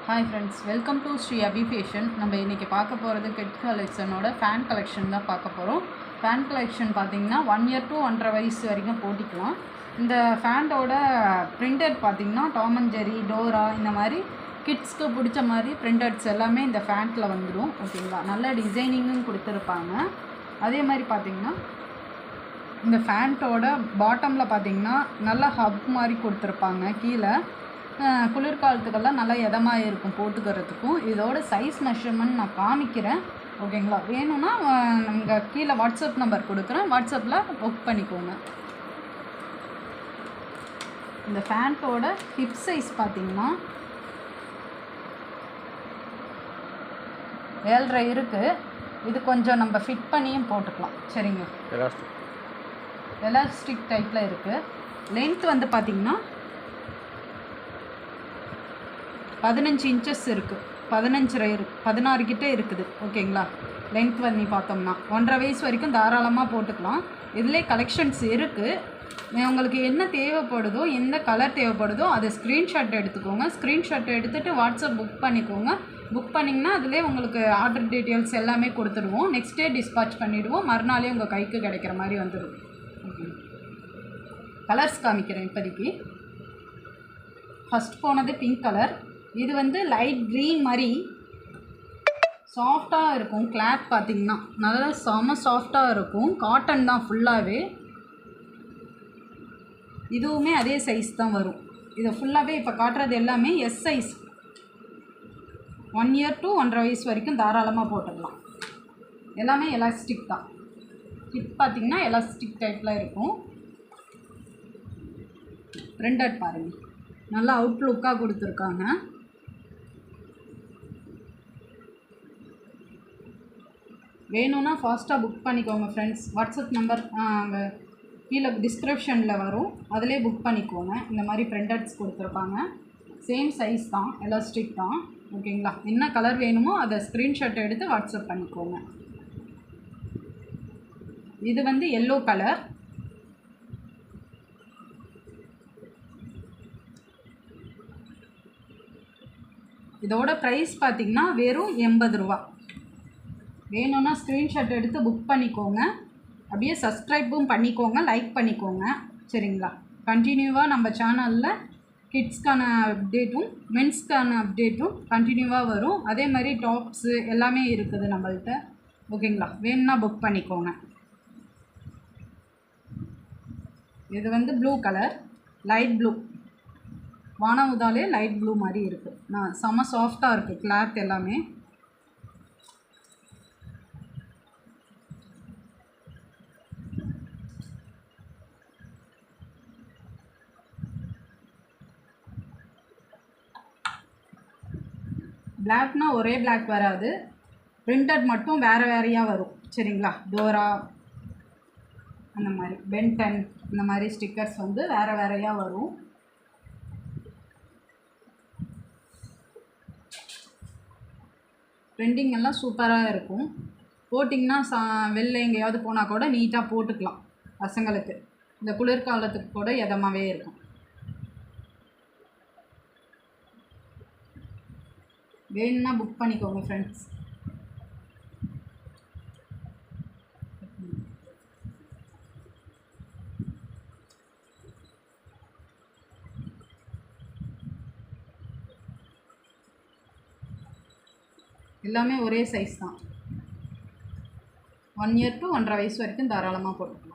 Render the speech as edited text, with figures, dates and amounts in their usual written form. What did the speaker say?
Hi friends, welcome to Sri Abhi fashion. நம்ம இன்றைக்கி பார்க்க போகிறது கிட்ஸ் கலெக்ஷனோட ஃபேன் கலெக்ஷன் தான் பார்க்க போகிறோம். ஃபேன் கலெக்ஷன் பார்த்திங்கன்னா 1 இயர் to 1.5 வயசு வரைக்கும் போட்டிக்கலாம். இந்த ஃபேண்டோட பிரிண்டட் பார்த்திங்கன்னா டாம் அண்ட் ஜெரி, டோரா இந்த மாதிரி கிட்ஸ்க்கு பிடிச்ச மாதிரி பிரிண்டட்ஸ் எல்லாமே இந்த ஃபேண்ட்டில் வந்துடும். ஓகேங்களா, நல்ல டிசைனிங்கும் கொடுத்துருப்பாங்க. அதே மாதிரி பார்த்திங்கன்னா இந்த ஃபேண்ட்டோட பாட்டமில் பார்த்திங்கன்னா நல்லா ஹப் மாதிரி கொடுத்துருப்பாங்க. கீழே குளிர்காலத்துக்கெல்லாம் நல்லா இதமாக இருக்கும் போட்டுக்கிறதுக்கும். இதோட சைஸ் மெஷர்மெண்ட் நான் காமிக்கிறேன். ஓகேங்களா, வேணும்னா நாங்கள் கீழே வாட்ஸ்அப் நம்பர் கொடுக்குறேன், வாட்ஸ்அப்பில் புக் பண்ணிக்கோங்க. இந்த ஃபேண்ட்டோட ஹிப் சைஸ் பார்த்திங்கன்னா 7.5 இருக்குது. இது கொஞ்சம் நம்ம ஃபிட் பண்ணியும் போட்டுக்கலாம். சரிங்க, எலாஸ்டிக் டைப்பில் இருக்குது. லென்த் வந்து பார்த்திங்கன்னா 15 இன்ச்சஸ் இருக்குது. 16 கிட்டே இருக்குது. ஓகேங்களா, லென்த் பண்ணி பார்த்தோம்னா 1.5 வயசு வரைக்கும் தாராளமாக போட்டுக்கலாம். இதிலே கலெக்ஷன்ஸ் இருக்குது. உங்களுக்கு என்ன தேவைப்படுதோ, எந்த கலர் தேவைப்படுதோ அதை ஸ்க்ரீன்ஷாட் எடுத்துக்கோங்க. ஸ்க்ரீன்ஷாட் எடுத்துகிட்டு வாட்ஸ்அப் புக் பண்ணிக்கோங்க. புக் பண்ணிங்கன்னா அதிலே உங்களுக்கு ஆர்டர் டீட்டெயில்ஸ் எல்லாமே கொடுத்துடுவோம். நெக்ஸ்ட் டே டிஸ்பாச் பண்ணிவிடுவோம். மறுநாளே உங்கள் கைக்கு கிடைக்கிற மாதிரி வந்துடும். ஓகே, கலர்ஸ் காமிக்கிறேன் இப்போதைக்கு. ஃபஸ்ட் போனது பிங்க் கலர். இது வந்து லைட் க்ரீன் மாதிரி சாஃப்டாக இருக்கும். கிளாத் பார்த்திங்கன்னா நல்லா செம சாஃப்டாக இருக்கும். காட்டன் தான் ஃபுல்லாகவே. இதுவுமே அதே சைஸ் தான் வரும். இதை ஃபுல்லாகவே இப்போ காட்டுறது எல்லாமே எஸ் சைஸ். 1 இயர் to 1.5 வயசு வரைக்கும் தாராளமாக போட்டுக்கலாம். எல்லாமே எலாஸ்டிக் தான். ஹிப் பார்த்திங்கன்னா எலாஸ்டிக் டைப்பில் இருக்கும். பிரிண்டட் பாருங்கள், நல்லா அவுட்லுக்காக கொடுத்துருக்காங்க. வேணும்னா ஃபாஸ்ட்டாக புக் பண்ணிக்கோங்க ஃப்ரெண்ட்ஸ். வாட்ஸ்அப் நம்பர் அங்கே கீழே டிஸ்கிரிப்ஷனில் வரும், அதிலே புக் பண்ணிக்கோங்க. இந்த மாதிரி பிரிண்டட்ஸ் கொடுத்துருப்பாங்க. சேம் சைஸ் தான், எலாஸ்டிக் தான். ஓகேங்களா, என்ன கலர் வேணுமோ அதை ஸ்க்ரீன்ஷாட் எடுத்து வாட்ஸ்அப் பண்ணிக்கோங்க. இது வந்து எல்லோ கலர். இதோட ப்ரைஸ் பார்த்திங்கன்னா வெறும் 80 ரூபா. வேணும்னா ஸ்க்ரீன்ஷாட் எடுத்து புக் பண்ணிக்கோங்க. அப்படியே சப்ஸ்கிரைப்பும் பண்ணிக்கோங்க, லைக் பண்ணிக்கோங்க. சரிங்களா, கண்டினியூவாக நம்ம சேனலில் கிட்ஸ்க்கான அப்டேட்டும் மென்ஸ்க்கான அப்டேட்டும் கண்டினியூவாக வரும். அதே மாதிரி டாப்ஸு எல்லாமே இருக்குது நம்மள்கிட்ட. ஓகேங்களா, வேணும்னா புக் பண்ணிக்கோங்க. இது வந்து ப்ளூ கலர், லைட் ப்ளூ, வானவுதாலே லைட் ப்ளூ மாதிரி இருக்குது. நான் செம சாஃப்டாக இருக்குது கிளாத் எல்லாமே. பிளாக்னா ஒரே பிளாக் வராது, பிரிண்டட் மட்டும் வேறு வேறையாக வரும். சரிங்களா, டோரா அந்த மாதிரி, பென்டன் இந்த மாதிரி ஸ்டிக்கர்ஸ் வந்து வேறு வேறையாக வரும். ட்ரெண்டிங் எல்லாம் சூப்பராக இருக்கும். போட்டிங்கன்னா வெளில எங்கேயாவது போனால் கூட நீட்டாக போட்டுக்கலாம். பசங்களுக்கு இந்த குளிர்காலத்துக்கு கூட இதமாகவே இருக்கும். வேணும்னா புக் பண்ணிக்கோங்க ஃப்ரெண்ட்ஸ். எல்லாமே ஒரே சைஸ் தான். 1 இயர் to 1.5 வயசு வரைக்கும் தாராளமாக போட்டுக்கலாம்.